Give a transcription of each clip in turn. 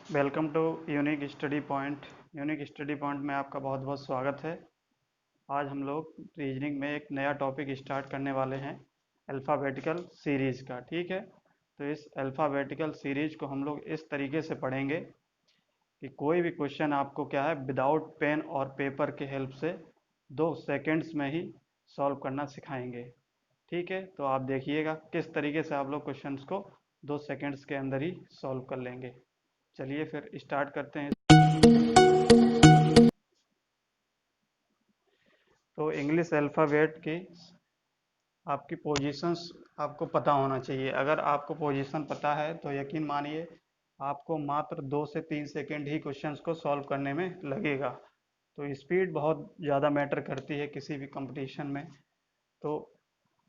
Welcome to Unique Study Point. Unique Study Point में आपका बहुत बहुत स्वागत है। आज हम लोग रीजनिंग में एक नया टॉपिक स्टार्ट करने वाले हैं, अल्फ़ाबेटिकल सीरीज़ का। ठीक है, तो इस अल्फ़ाबेटिकल सीरीज़ को हम लोग इस तरीके से पढ़ेंगे कि कोई भी क्वेश्चन आपको क्या है, विदाउट पेन और पेपर के हेल्प से 2 सेकेंड्स में ही सॉल्व करना सिखाएंगे। ठीक है, तो आप देखिएगा किस तरीके से आप लोग क्वेश्चंस को 2 सेकेंड्स के अंदर ही सॉल्व कर लेंगे। चलिए फिर स्टार्ट करते हैं। तो इंग्लिश अल्फ़ाबेट की आपकी पोजीशंस आपको पता होना चाहिए। अगर आपको पोजीशन पता है तो यकीन मानिए आपको मात्र 2 से 3 सेकेंड ही क्वेश्चंस को सॉल्व करने में लगेगा। तो स्पीड बहुत ज़्यादा मैटर करती है किसी भी कंपटीशन में। तो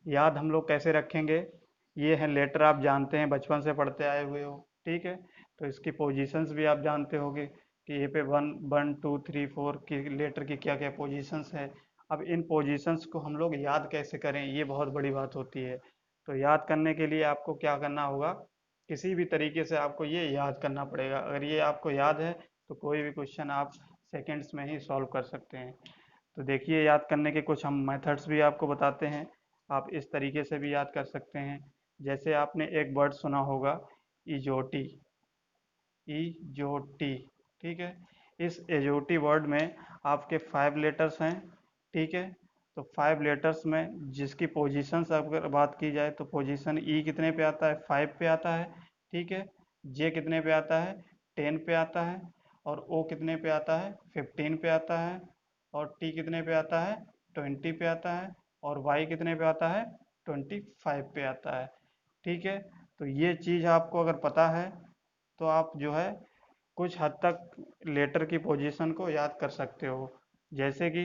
याद हम लोग कैसे रखेंगे, ये है लेटर, आप जानते हैं, बचपन से पढ़ते आए हुए हो। ठीक है, तो इसकी पोजीशंस भी आप जानते होंगे कि ये पे 1 1 2 3 4 की लेटर की क्या क्या पोजीशंस है। अब इन पोजीशंस को हम लोग याद कैसे करें, ये बहुत बड़ी बात होती है। तो याद करने के लिए आपको क्या करना होगा, किसी भी तरीके से आपको ये याद करना पड़ेगा। अगर ये आपको याद है तो कोई भी क्वेश्चन आप सेकेंड्स में ही सॉल्व कर सकते हैं। तो देखिए, याद करने के कुछ हम मेथड्स भी आपको बताते हैं। आप इस तरीके से भी याद कर सकते हैं। जैसे आपने एक वर्ड सुना होगा, इजोटी। इजोटी, ठीक है। इस एजोटी वर्ड में आपके 5 लेटर्स हैं। ठीक है, तो 5 लेटर्स में जिसकी पोजीशंस अगर बात की जाए तो पोजीशन ई कितने पे आता है, 5 पे आता है। ठीक है, जे कितने पे आता है, 10 पे आता है। और ओ कितने पे आता है, 15 पे आता है। और टी कितने पे आता है, 20 पे आता है। और वाई कितने पे आता है, 25 पे आता है। ठीक है, तो ये चीज़ आपको अगर पता है तो आप जो है कुछ हद तक लेटर की पोजीशन को याद कर सकते हो। जैसे कि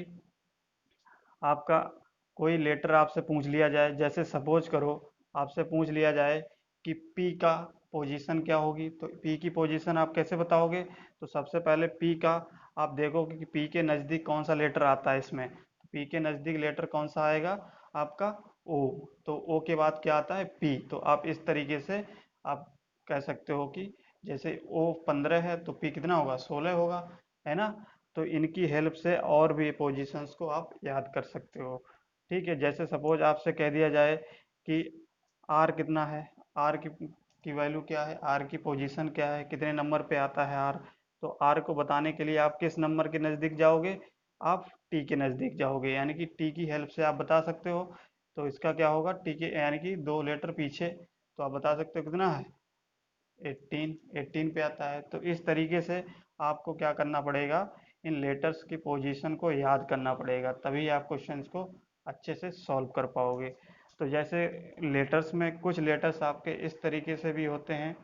आपका कोई लेटर आपसे पूछ लिया जाए, जैसे सपोज करो आपसे पूछ लिया जाए कि पी का पोजीशन क्या होगी, तो पी की पोजीशन आप कैसे बताओगे। तो सबसे पहले पी का आप देखोगे कि पी के नज़दीक कौन सा लेटर आता है इसमें। तो पी के नज़दीक लेटर कौन सा आएगा आपका, ओ। तो ओ के बाद क्या आता है, पी। तो आप इस तरीके से आप कह सकते हो कि जैसे ओ 15 है तो पी कितना होगा, 16 होगा, है ना। तो इनकी हेल्प से और भी पोजीशंस को आप याद कर सकते हो। ठीक है, जैसे सपोज आपसे कह दिया जाए कि आर कितना है, आर की वैल्यू क्या है, आर की पोजीशन क्या है, कितने नंबर पे आता है आर। तो आर को बताने के लिए आप किस नंबर के नज़दीक जाओगे, आप टी के नज़दीक जाओगे, यानी कि टी की हेल्प से आप बता सकते हो। तो इसका क्या होगा, टी के यानी कि 2 लेटर पीछे, तो आप बता सकते हो कितना है, 18 पे आता है। तो इस तरीके से आपको क्या करना पड़ेगा, इन लेटर्स की पोजीशन को याद करना पड़ेगा, तभी आप क्वेश्चंस को अच्छे से सॉल्व कर पाओगे। तो जैसे लेटर्स में कुछ लेटर्स आपके इस तरीके से भी होते हैं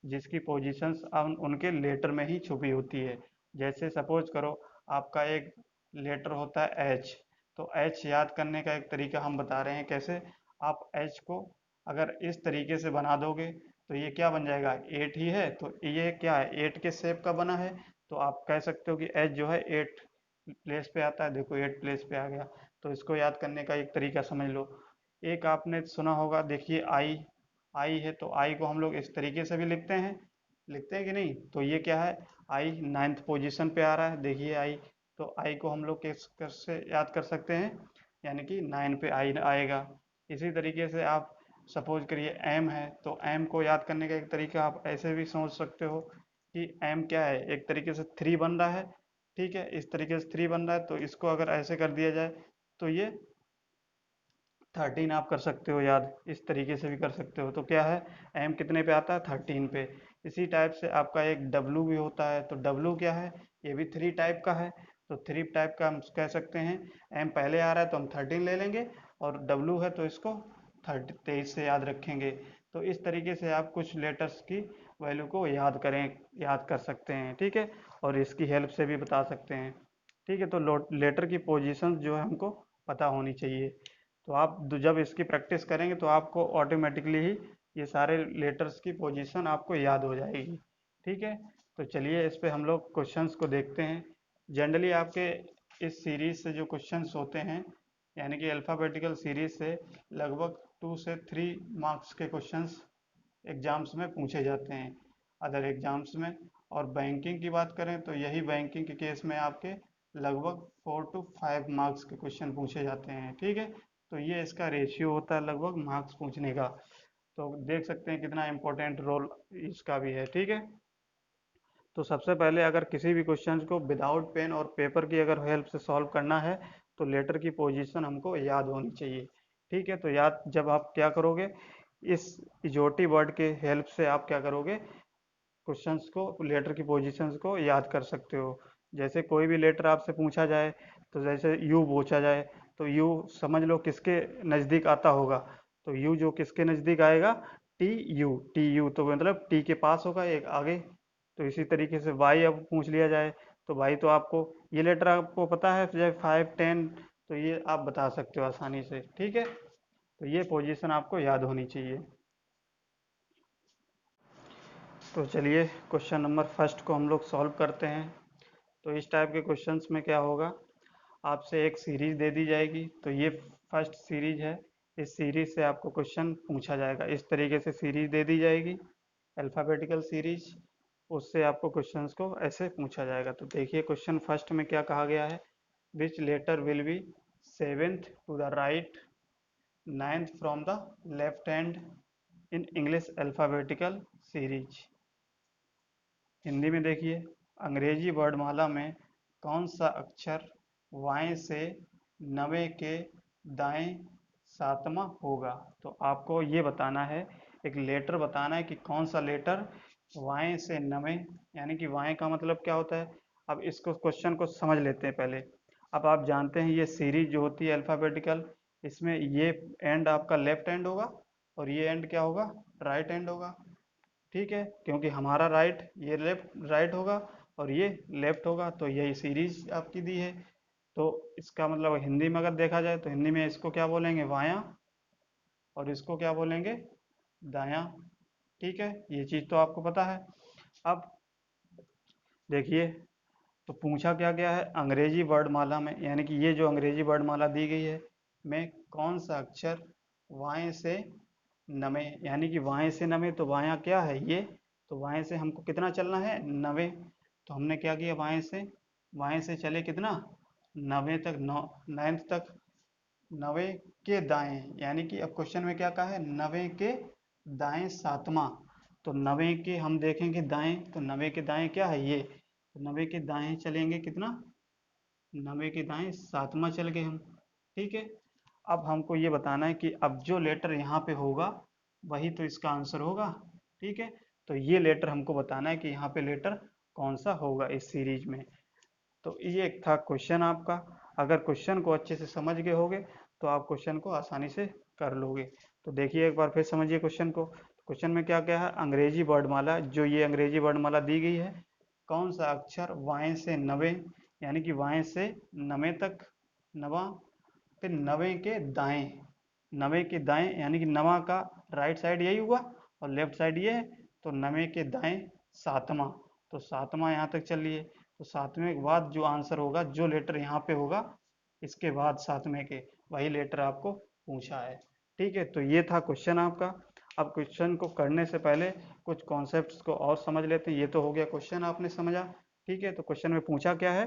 जिसकी पोजीशंस उनके लेटर में ही छुपी होती है। जैसे सपोज करो आपका एक लेटर होता है एच। तो एच याद करने का एक तरीका हम बता रहे हैं कैसे। आप एच को अगर इस तरीके से बना दोगे तो ये क्या बन जाएगा, 8 ही है, तो ये क्या है, 8 के शेप का बना है। तो आप कह सकते हो कि एच जो है 8 प्लेस पे आता है, देखो 8 प्लेस पे आ गया। तो इसको याद करने का एक तरीका समझ लो। एक आपने सुना होगा, देखिए आई। आई है तो आई को हम लोग इस तरीके से भी लिखते हैं कि नहीं। तो ये क्या है, आई 9th पोजीशन पे आ रहा है, देखिए आई। तो आई को हम लोग कैसे याद कर सकते हैं, यानी कि 9 पे आई आएगा। इसी तरीके से आप सपोज करिए एम है, तो एम को याद करने का एक तरीका आप ऐसे भी सोच सकते हो कि एम क्या है, एक तरीके से 3 बन रहा है। ठीक है, इस तरीके से 3 बन रहा है, तो इसको अगर ऐसे कर दिया जाए तो ये 13 आप कर सकते हो याद, इस तरीके से भी कर सकते हो। तो क्या है, एम कितने पे आता है, 13 पे। इसी टाइप से आपका एक डब्लू भी होता है, तो डब्लू क्या है, ये भी 3 टाइप का है। तो 3 टाइप का हम कह सकते हैं, एम पहले आ रहा है तो हम 13 ले लेंगे, और डब्लू है तो इसको 23 से याद रखेंगे। तो इस तरीके से आप कुछ लेटर्स की वैल्यू को याद कर सकते हैं। ठीक है, और इसकी हेल्प से भी बता सकते हैं। ठीक है, तो लेटर की पोजीशंस जो है हमको पता होनी चाहिए। तो आप जब इसकी प्रैक्टिस करेंगे तो आपको ऑटोमेटिकली ही ये सारे लेटर्स की पोजीशन आपको याद हो जाएगी। ठीक है, तो चलिए इस पे हम लोग क्वेश्चंस को देखते हैं। जनरली आपके इस सीरीज से जो क्वेश्चंस होते हैं, यानी कि अल्फ़ाबेटिकल सीरीज से लगभग 2 से 3 मार्क्स के क्वेश्चंस एग्जाम्स में पूछे जाते हैं, अदर एग्जाम्स में। और बैंकिंग की बात करें तो यही बैंकिंग के केस में आपके लगभग 4 to 5 मार्क्स के क्वेश्चन पूछे जाते हैं। ठीक है, तो ये इसका रेशियो होता है लगभग मार्क्स पूछने का। तो देख सकते हैं कितना इम्पोर्टेंट रोल इसका भी है। ठीक है, तो सबसे पहले अगर किसी भी क्वेश्चन को विदाउट पेन और पेपर की अगर हेल्प से सॉल्व करना है तो लेटर की पोजीशन हमको याद होनी चाहिए। ठीक है, तो याद जब आप क्या करोगे, इस इजोटी वर्ड के हेल्प से आप क्या करोगे, क्वेश्चंस को, लेटर की पोजीशंस को याद कर सकते हो। जैसे कोई भी लेटर आपसे पूछा जाए, तो जैसे यू पूछा जाए तो यू समझ लो किसके नज़दीक आता होगा, तो यू जो किसके नज़दीक आएगा, टी यू तो मतलब टी के पास होगा एक आगे। तो इसी तरीके से वाई अब पूछ लिया जाए तो भाई तो आपको ये लेटर आपको पता है, चाहे 5, 10, तो ये आप बता सकते हो आसानी से। ठीक है, तो ये पोजीशन आपको याद होनी चाहिए। तो चलिए क्वेश्चन नंबर फर्स्ट को हम लोग सॉल्व करते हैं। तो इस टाइप के क्वेश्चंस में क्या होगा, आपसे एक सीरीज दे दी जाएगी, तो ये फर्स्ट सीरीज है, इस सीरीज से आपको क्वेश्चन पूछा जाएगा। इस तरीके से सीरीज दे दी जाएगी, अल्फ़ाबेटिकल सीरीज, उससे आपको क्वेश्चंस को ऐसे पूछा जाएगा। तो देखिए क्वेश्चन फर्स्ट में क्या कहा गया है, which letter will be seventh to the right, ninth from the left hand in English alphabetical series. Hindi में देखिए, अंग्रेजी वर्णमाला में कौन सा अक्षर बाएं से 90 के दाएं सातवां होगा। तो आपको ये बताना है, एक लेटर बताना है कि कौन सा लेटर बाएं से 90, यानी कि बाएं का मतलब क्या होता है। अब इसको क्वेश्चन को समझ लेते हैं पहले। अब आप जानते हैं ये सीरीज जो होती है अल्फ़ाबेटिकल, इसमें ये एंड आपका लेफ्ट एंड होगा और ये एंड क्या होगा, राइट एंड होगा। ठीक है, क्योंकि हमारा राइट, ये लेफ्ट राइट होगा और ये लेफ्ट होगा, तो यही सीरीज आपकी दी है। तो इसका मतलब हिंदी में अगर देखा जाए तो हिंदी में इसको क्या बोलेंगे, बायां, और इसको क्या बोलेंगे, दायां। ठीक है, ये चीज़ तो आपको पता है। अब देखिए, तो पूछा क्या गया है, अंग्रेजी वर्णमाला में, यानी कि ये जो अंग्रेजी वर्णमाला दी गई है में कौन सा अक्षर बाएं से नवे, यानी कि बाएं से नवे, तो बायां क्या है ये, तो बाएं से हमको कितना चलना है, 90। तो हमने क्या किया, बाएं से चले कितना, 90 तक, 9 तक, 90 के दाएं, यानी कि अब क्वेश्चन में क्या कहा है, 90 के दाएं सातवां। तो 90 के हम देखेंगे दाएं, तो 90 के दाएं क्या है ये, तो 90 के दाएं चलेंगे कितना, 90 के दाएं सातवां चल गए हम। ठीक है, अब हमको ये बताना है कि अब जो लेटर यहाँ पे होगा वही तो इसका आंसर होगा। ठीक है, तो ये लेटर हमको बताना है कि यहाँ पे लेटर कौन सा होगा इस सीरीज में। तो ये एक था क्वेश्चन आपका। अगर क्वेश्चन को अच्छे से समझ गए होगे तो आप क्वेश्चन को आसानी से कर लोगे। तो देखिए एक बार फिर समझिए क्वेश्चन को। क्वेश्चन में क्या क्या है, अंग्रेजी वर्णमाला, जो ये अंग्रेजी वर्णमाला दी गई है, कौन सा अक्षर बाएं से 90, यानी कि बाएं से 90 तक, नवा, फिर 90 के दाएं, 90 के दाएं यानी कि नवा का राइट साइड यही हुआ और लेफ्ट साइड ये है, तो 90 के दाएं सातवां, तो सातवां यहाँ तक चलिए। तो सातवें के बाद जो आंसर होगा, जो लेटर यहाँ पे होगा इसके बाद सातवें के, वही लेटर आपको पूछा है। ठीक है, तो ये था क्वेश्चन आपका। अब क्वेश्चन को करने से पहले कुछ कॉन्सेप्ट्स को और समझ लेते हैं। ये तो हो गया क्वेश्चन आपने समझा। ठीक है, तो क्वेश्चन में पूछा क्या है,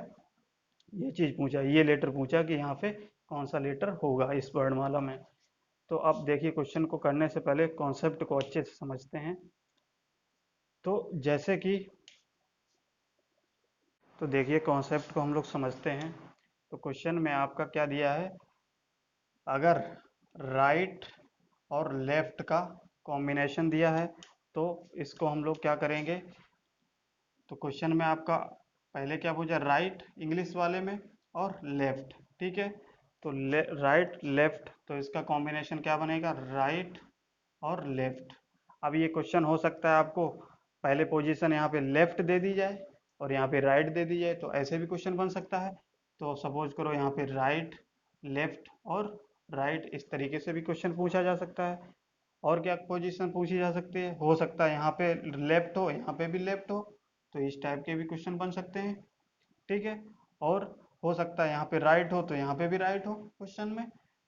ये चीज पूछा, ये लेटर पूछा कि यहाँ पे कौन सा लेटर होगा इस वर्णमाला में। तो अब देखिए क्वेश्चन को करने से पहले कॉन्सेप्ट को अच्छे से समझते हैं। तो जैसे कि, तो देखिए कॉन्सेप्ट को हम लोग समझते हैं। तो क्वेश्चन में आपका क्या दिया है, अगर राइट और लेफ्ट का कॉम्बिनेशन दिया है तो इसको हम लोग क्या करेंगे। तो क्वेश्चन में आपका पहले क्या पूछा, राइट इंग्लिश वाले में और लेफ्ट। ठीक है, तो राइट लेफ्ट, तो इसका कॉम्बिनेशन क्या बनेगा, राइट और लेफ्ट। अब ये क्वेश्चन हो सकता है आपको पहले पोजीशन यहाँ पे लेफ्ट दे दी जाए और यहाँ पे राइट दे दी जाए, तो ऐसे भी क्वेश्चन बन सकता है। तो सपोज करो यहाँ पे राइट, लेफ्ट और राइट, इस तरीके से भी क्वेश्चन पूछा जा सकता है। और क्या पोजीशन पूछी जा सकती है, हो सकता है यहाँ पे लेफ्ट हो, यहाँ पे भी लेफ्ट हो, तो इस टाइप के भी क्वेश्चन बन सकते हैं। ठीक है, और हो सकता है यहाँ पे राइट हो तो यहाँ पे भी राइट हो क्वेश्चन में,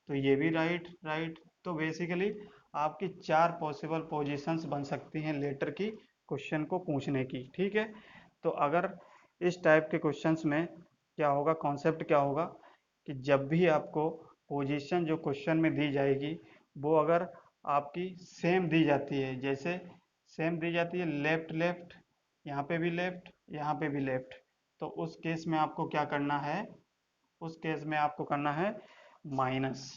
तो ये भी राइट राइट। तो बेसिकली आपकी 4 पॉसिबल पोजीशंस बन सकती हैं लेटर की क्वेश्चन को पूछने की। ठीक है, तो अगर इस टाइप के क्वेश्चंस में क्या होगा, कॉन्सेप्ट क्या होगा कि जब भी आपको पोजीशन जो क्वेश्चन में दी जाएगी वो अगर आपकी सेम दी जाती है, जैसे सेम दी जाती है लेफ्ट लेफ्ट, यहाँ पे भी लेफ्ट, यहाँ पे भी लेफ्ट, तो उस केस में आपको क्या करना है, उस केस में आपको करना है माइनस।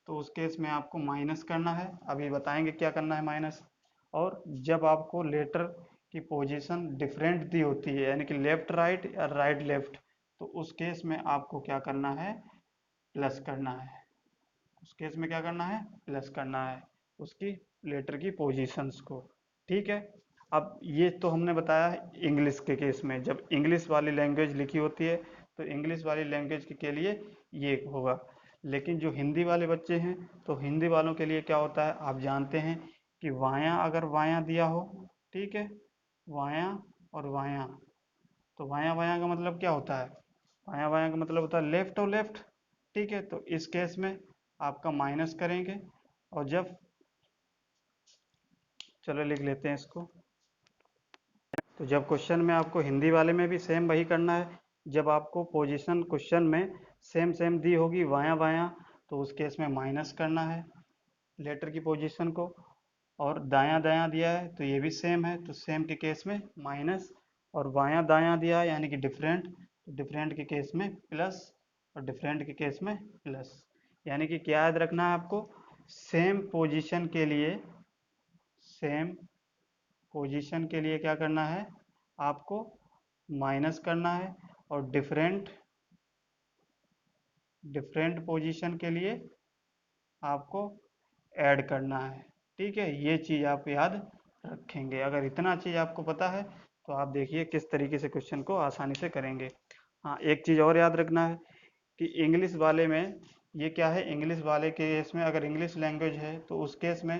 तो उस केस में आपको माइनस करना है, अभी बताएंगे क्या करना है माइनस। और जब आपको लेटर की पोजीशन डिफरेंट दी होती है, यानी कि लेफ्ट राइट या राइट लेफ्ट, तो उस केस में आपको क्या करना है, प्लस करना है। उस केस में क्या करना है, प्लस करना है उसकी लेटर की पोजीशंस को। ठीक है। अब ये तो हमने बताया इंग्लिश के केस में, जब इंग्लिश वाली लैंग्वेज लिखी होती है तो इंग्लिश वाली लैंग्वेज के लिए ये होगा। लेकिन जो हिंदी वाले बच्चे हैं तो हिंदी वालों के लिए क्या होता है, आप जानते हैं कि वाया अगर वाया दिया हो, ठीक है, वाया और वाया, तो वाया वाया का मतलब क्या होता है, वाया वाया का मतलब होता है लेफ्ट और लेफ्ट। ठीक है, तो इस केस में आपका माइनस करेंगे। और जब, चलो लिख लेते हैं इसको, तो जब क्वेश्चन में आपको हिंदी वाले में भी सेम वही करना है, जब आपको पोजीशन क्वेश्चन में सेम सेम दी होगी वाया बायां, तो उस केस में माइनस करना है लेटर की पोजीशन को। और दायां दायां दिया है तो ये भी सेम है, तो सेम के केस में माइनस। और बायां दायां दिया है यानी कि डिफरेंट, तो डिफरेंट के केस में प्लस, और डिफरेंट के केस में प्लस। यानी कि क्या याद रखना है आपको, सेम पोजीशन के लिए, सेम पोजीशन के लिए क्या करना है आपको, माइनस करना है। और डिफरेंट, डिफरेंट पोजीशन के लिए आपको ऐड करना है। ठीक है, ये चीज़ आप याद रखेंगे। अगर इतना चीज़ आपको पता है तो आप देखिए किस तरीके से क्वेश्चन को आसानी से करेंगे। हाँ, एक चीज़ और याद रखना है कि इंग्लिश वाले में ये क्या है, इंग्लिश वाले के केस में अगर इंग्लिश लैंग्वेज है तो उस केस में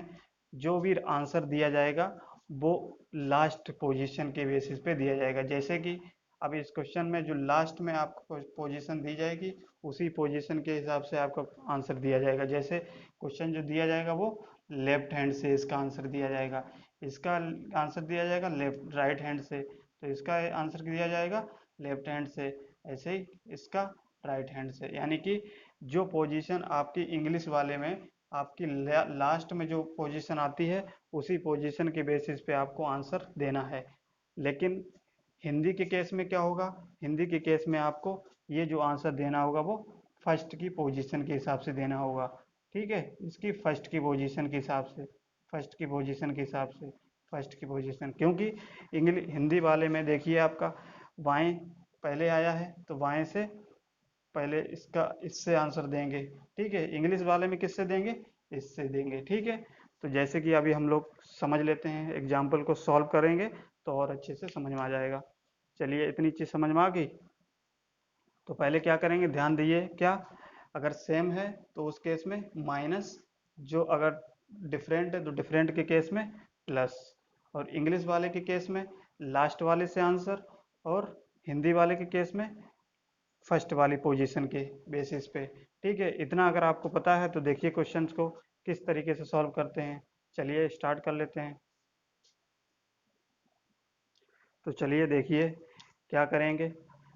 जो भी आंसर दिया जाएगा वो लास्ट पोजीशन के बेसिस पे दिया जाएगा। जैसे कि अब इस क्वेश्चन में जो लास्ट में आपको पोजीशन दी जाएगी उसी पोजीशन के हिसाब से आपका आंसर दिया जाएगा। जैसे क्वेश्चन जो दिया जाएगा वो लेफ्ट हैंड से इसका आंसर दिया जाएगा, इसका आंसर दिया जाएगा लेफ्ट राइट हैंड से, तो इसका आंसर दिया जाएगा लेफ्ट हैंड से, ऐसे ही इसका राइट हैंड से। यानी कि जो पोजीशन आपकी इंग्लिश वाले में आपकी लास्ट में जो पोजीशन आती है उसी पोजीशन के बेसिस पे आपको आंसर देना है। लेकिन हिंदी के केस में क्या होगा, हिंदी के केस में आपको ये जो आंसर देना होगा वो फर्स्ट की पोजीशन के हिसाब से देना होगा। ठीक है, इसकी फर्स्ट की पोजीशन के हिसाब से, फर्स्ट की पोजीशन के हिसाब से, फर्स्ट की पोजीशन, क्योंकि इंग्लिश हिंदी वाले में देखिए आपका बाएं पहले आया है तो बाएं से पहले इसका इससे आंसर देंगे। ठीक है, इंग्लिश वाले में किससे देंगे, इससे देंगे। ठीक है, तो जैसे कि अभी हम लोग समझ लेते हैं, एग्जाम्पल को सॉल्व करेंगे तो और अच्छे से समझ में आ जाएगा। चलिए, इतनी चीज़ समझ में आ गई। तो पहले क्या करेंगे, ध्यान दीजिए, क्या अगर सेम है तो उस केस में माइनस, जो अगर डिफरेंट है तो डिफरेंट के केस में प्लस, और इंग्लिश वाले के केस में लास्ट वाले से आंसर, और हिंदी वाले के केस में फर्स्ट वाली पोजीशन के बेसिस पे। ठीक है, इतना अगर आपको पता है तो देखिए क्वेश्चंस को किस तरीके से सॉल्व करते हैं। चलिए स्टार्ट कर लेते हैं। तो चलिए देखिए क्या करेंगे,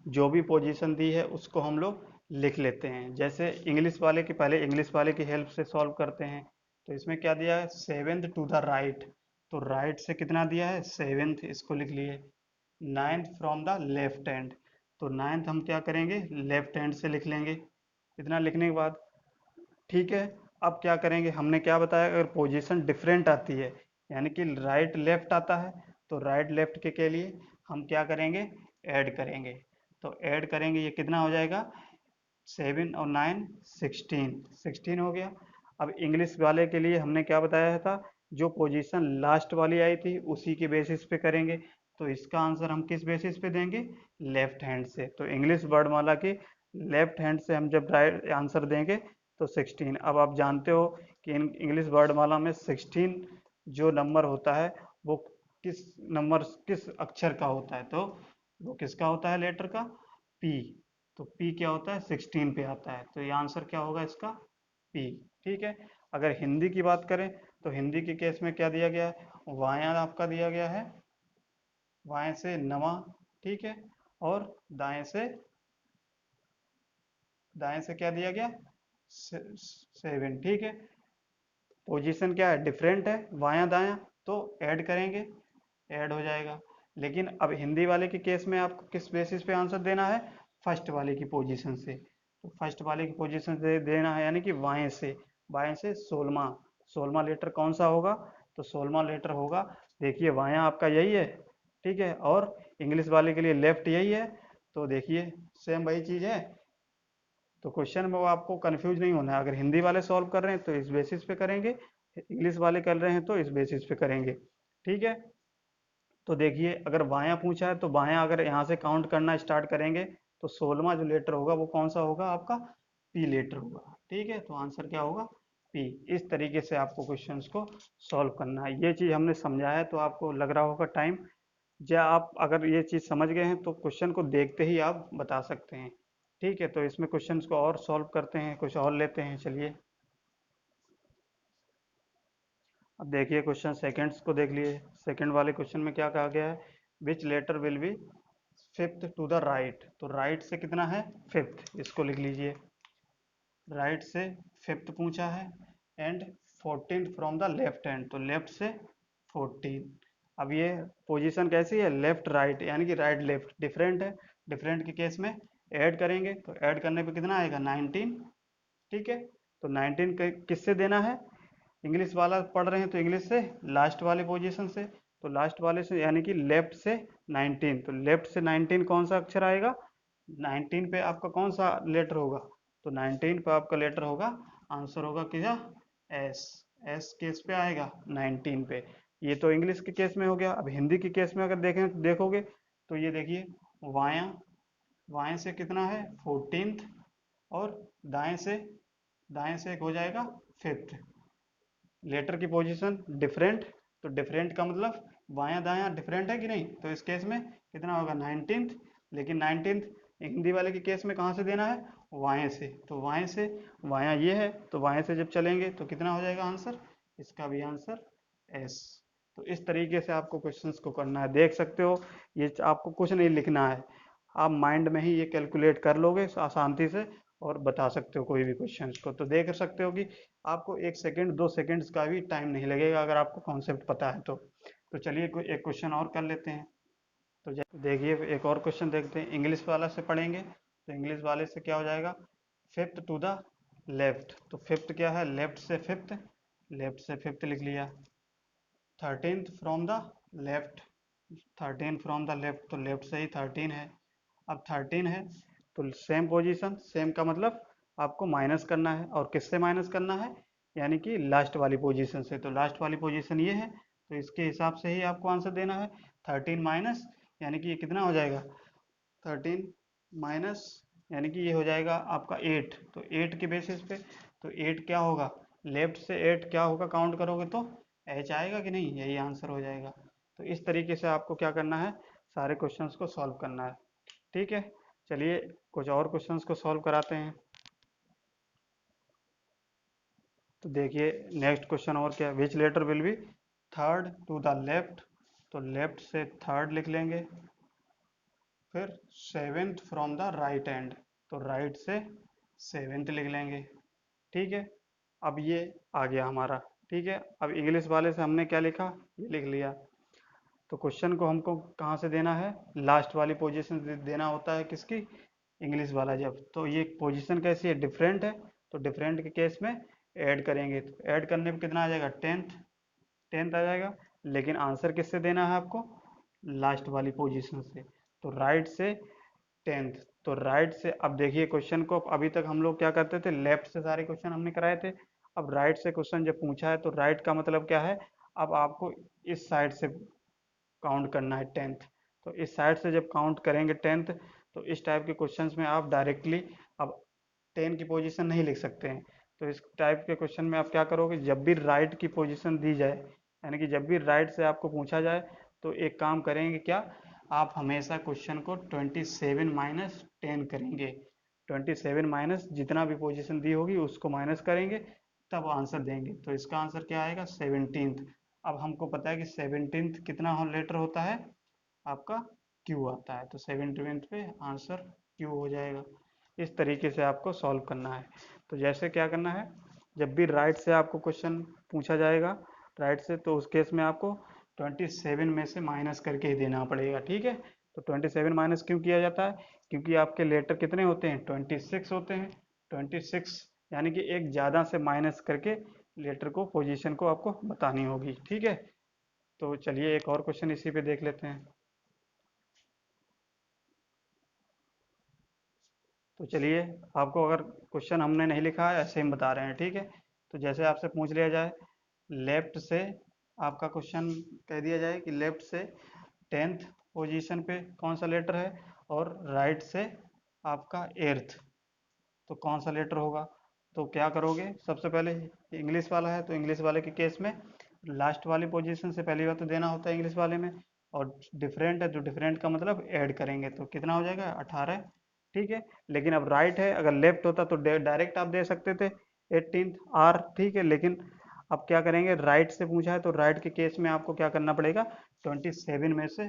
जो भी पोजीशन दी है उसको हम लोग लिख लेते हैं। जैसे इंग्लिश वाले की, पहले इंग्लिश वाले की हेल्प से सॉल्व करते हैं। तो इसमें क्या दिया है, सेवेंथ टू द राइट, तो राइट से कितना दिया है सेवेंथ, इसको लिख लिए। Ninth from the left hand, तो नाइन्थ हम क्या करेंगे लेफ्ट हैंड से लिख लेंगे। इतना लिखने के बाद ठीक है, अब क्या करेंगे, हमने क्या बताया, अगर पोजीशन डिफरेंट आती है यानी कि राइट लेफ्ट आता है तो राइट लेफ्ट के लिए हम क्या करेंगे, ऐड करेंगे। तो ऐड करेंगे, ये कितना हो जाएगा, 7 और 9 16, 16 हो गया। अब इंग्लिश वाले के लिए हमने क्या बताया था, जो पोजीशन लास्ट वाली आई थी उसी के बेसिस पे करेंगे। तो इसका आंसर हम किस बेसिस पे देंगे, लेफ्ट हैंड से। तो इंग्लिश वर्डमाला की लेफ्ट हैंड से हम जब राइट आंसर देंगे तो 16। अब आप जानते हो कि इंग्लिश वर्डमाला में 16 जो नंबर होता है वो किस नंबर, किस अक्षर का होता है, तो वो किसका होता है, लेटर का, पी। तो P क्या होता है, 16 पे आता है, तो ये आंसर क्या होगा इसका, P। ठीक है, अगर हिंदी की बात करें तो हिंदी के केस में क्या दिया गया है, वाया आपका दिया गया है बाएं से नवा, ठीक है, और दाएं से क्या दिया गया, 7, ठीक है। पोजीशन क्या है, डिफरेंट है, बायां दायां, तो ऐड करेंगे, ऐड हो जाएगा। लेकिन अब हिंदी वाले के केस में आपको किस बेसिस पे आंसर देना है, फर्स्ट वाले की पोजीशन से। तो फर्स्ट वाले की पोजीशन से देना है, यानी कि बाएं से 16वां लेटर कौन सा होगा, तो 16वां लेटर होगा, देखिए बायां आपका यही है, ठीक है, और इंग्लिश वाले के लिए लेफ्ट यही है, तो देखिए सेम वही चीज है। तो क्वेश्चन में वो आपको कंफ्यूज नहीं होना है, अगर हिंदी वाले सॉल्व कर रहे हैं तो इस बेसिस पे करेंगे, इंग्लिश वाले कर रहे हैं तो इस बेसिस पे करेंगे, ठीक है। तो देखिए अगर बायां पूछा है तो बायां अगर यहाँ से काउंट करना स्टार्ट करेंगे तो 16वां जो लेटर होगा वो कौन सा होगा, आपका पी लेटर होगा, ठीक है। तो आंसर क्या होगा, पी। इस तरीके से आपको क्वेश्चंस को सॉल्व करना है। ये चीज़ हमने समझाया है तो आपको लग रहा होगा टाइम, या आप अगर ये चीज़ समझ गए हैं तो क्वेश्चन को देखते ही आप बता सकते हैं, ठीक है। तो इसमें क्वेश्चंस को और सॉल्व करते हैं, कुछ और लेते हैं, चलिए। अब देखिए क्वेश्चन सेकंड्स को देख लिए। सेकंड वाले क्वेश्चन में क्या कहा गया है, which letter will be fifth to the right, तो राइट से कितना है, फिफ्थ, इसको लिख लीजिए, राइट से फिफ्थ पूछा है, and 14th from the left hand, तो लेफ्ट से 14। अब ये पोजीशन कैसी है, लेफ्ट राइट, यानी कि राइट लेफ्ट, डिफरेंट है, डिफरेंट के केस में ऐड करेंगे, तो ऐड करने पे कितना आएगा, 19, ठीक है। तो 19 किससे देना है, इंग्लिश वाला पढ़ रहे हैं तो इंग्लिश से लास्ट वाले पोजीशन से, तो लास्ट वाले से यानी कि लेफ्ट से 19, तो लेफ्ट से 19 कौन सा अक्षर आएगा, 19 पे आपका कौन सा लेटर होगा, तो 19 पे आपका लेटर होगा, आंसर होगा क्या, एस, एस केस पे आएगा 19 पे। ये तो इंग्लिश के केस में हो गया। अब हिंदी के केस में अगर देखें देखोगे तो ये देखिए वाया, बाएं से कितना है 14th, और दाएं से एक हो जाएगा 5th, लेटर की पोजीशन डिफरेंट, तो डिफरेंट का मतलब बायां दायां डिफरेंट है कि नहीं, तो इस केस में कितना होगा 19th, लेकिन 19th हिंदी वाले के केस में कहाँ से देना है, बाएं से, तो बाएं से, बायां ये है, तो बाएं से जब चलेंगे तो कितना हो जाएगा आंसर, इसका भी आंसर एस। तो इस तरीके से आपको क्वेश्चंस को करना है, देख सकते हो, ये आपको कुछ नहीं लिखना है, आप माइंड में ही ये कैलकुलेट कर लोगे आसानी से, और बता सकते हो कोई भी क्वेश्चंस को। तो देख सकते हो कि आपको 1 सेकेंड 2 सेकेंड्स का भी टाइम नहीं लगेगा अगर आपको कॉन्सेप्ट पता है तो चलिए एक क्वेश्चन और कर लेते हैं। तो देखिए एक और क्वेश्चन देखते हैं, इंग्लिश वाला से पढ़ेंगे, तो इंग्लिश वाले से क्या हो जाएगा, फिफ्थ टू द लेफ्ट, तो फिफ्थ क्या है, लेफ्ट से फिफ्थ, लेफ्ट से फिफ्थ लिख लिया, 13th from the left, 13 from the left, तो लेफ्ट से ही 13 है। अब 13 है तो सेम पोजीशन, सेम का मतलब आपको माइनस करना है, और किससे माइनस करना है, यानी कि लास्ट वाली पोजीशन से, तो लास्ट वाली पोजीशन ये है, तो इसके हिसाब से ही आपको आंसर देना है, 13 माइनस, यानी कि ये कितना हो जाएगा, 13 माइनस, यानी कि ये हो जाएगा आपका 8, तो 8 के बेसिस पे, तो 8 क्या होगा, लेफ्ट से 8 क्या होगा, काउंट करोगे तो एच आएगा कि नहीं, यही आंसर हो जाएगा। तो इस तरीके से आपको क्या करना है, सारे क्वेश्चंस को सॉल्व करना है, ठीक है। चलिए कुछ और क्वेश्चंस को सॉल्व कराते हैं। तो देखिए नेक्स्ट क्वेश्चन और क्या, which letter will be third to the left, तो लेफ्ट से थर्ड लिख लेंगे, फिर seventh from the right end, तो राइट से सेवेंथ लिख लेंगे, ठीक है। अब ये आ गया हमारा, ठीक है। अब इंग्लिश वाले से हमने क्या लिखा, ये लिख लिया। तो क्वेश्चन को हमको कहाँ से देना है, लास्ट वाली पोजीशन से देना होता है, किसकी, इंग्लिश वाला जब, तो ये पोजीशन कैसी है, डिफरेंट है, तो डिफरेंट के केस में ऐड करेंगे, तो ऐड करने पे कितना आ जाएगा, 10th आ जाएगा, लेकिन आंसर किससे देना है आपको, लास्ट वाली पोजीशन से, तो राइट से 10th, तो राइट से, अब देखिए क्वेश्चन को अभी तक हम लोग क्या करते थे, लेफ्ट से सारे क्वेश्चन हमने कराए थे, अब राइट से क्वेश्चन जब पूछा है तो राइट का मतलब क्या है, अब आपको इस साइड से काउंट करना है 10th, तो इस साइड से जब काउंट करेंगे 10th, तो इस टाइप के क्वेश्चंस में आप डायरेक्टली अब 10 की पोजीशन नहीं लिख सकते हैं, तो इस टाइप के क्वेश्चन में आप क्या करोगे, जब भी राइट की पोजीशन दी जाए, यानी कि जब भी राइट से आपको पूछा जाए, तो एक काम करेंगे क्या, आप हमेशा क्वेश्चन को 27 माइनस 10 करेंगे, 27 माइनस जितना भी पोजीशन दी होगी उसको माइनस करेंगे, तब आंसर देंगे, तो इसका आंसर क्या आएगा, 17th। अब हमको पता है कि 17th कितना लेटर होता है, आपका क्यू आता है, तो 17th पे आंसर क्यू हो जाएगा। इस तरीके से आपको सॉल्व करना है। तो जैसे क्या करना है, जब भी राइट से आपको क्वेश्चन पूछा जाएगा राइट से, तो उस केस में आपको 27 में से माइनस करके ही देना पड़ेगा, ठीक है। तो 27 माइनस क्यों किया जाता है, क्योंकि आपके लेटर कितने होते हैं, 26 होते हैं। 26 यानी कि एक ज़्यादा से माइनस करके लेटर को, पोजीशन को आपको बतानी होगी, ठीक है। तो चलिए एक और क्वेश्चन इसी पे देख लेते हैं। तो चलिए, आपको अगर क्वेश्चन हमने नहीं लिखा है, ऐसे हम बता रहे हैं, ठीक है। तो जैसे आपसे पूछ लिया जाए, लेफ्ट से आपका क्वेश्चन कह दिया जाए कि लेफ्ट से 10th पोजीशन पे कौन सा लेटर है, और राइट से आपका 8th, तो कौन सा लेटर होगा। तो क्या करोगे, सबसे पहले इंग्लिश वाला है तो इंग्लिश वाले के केस में लास्ट वाली पोजीशन से पहली बार तो देना होता है इंग्लिश वाले में, और डिफरेंट है तो डिफरेंट का मतलब ऐड करेंगे, तो कितना हो जाएगा, 18, ठीक है। लेकिन अब राइट है, अगर लेफ्ट होता तो डायरेक्ट आप दे सकते थे 18th आर, ठीक है। लेकिन अब क्या करेंगे, राइट से पूछा है तो राइट के केस में आपको क्या करना पड़ेगा, 27 में से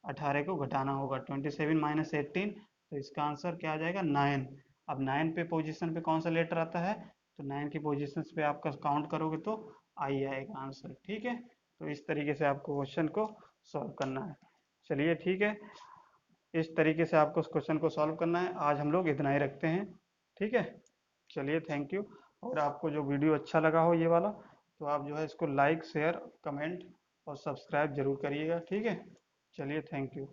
18 को घटाना होगा, 27 माइनस 18, तो इसका आंसर क्या आ जाएगा, 9। अब 9 पे पोजीशन पे कौन सा लेटर आता है, तो 9 की पोजीशन पे आपका काउंट करोगे तो आई आएगा आंसर, ठीक है। तो इस तरीके से आपको क्वेश्चन को सॉल्व करना है। चलिए ठीक है, इस तरीके से आपको उस क्वेश्चन को सॉल्व करना है। आज हम लोग इतना ही रखते हैं, ठीक है। चलिए थैंक यू। और आपको जो वीडियो अच्छा लगा हो ये वाला, तो आप जो है इसको लाइक शेयर कमेंट और सब्सक्राइब जरूर करिएगा, ठीक है। चलिए थैंक यू।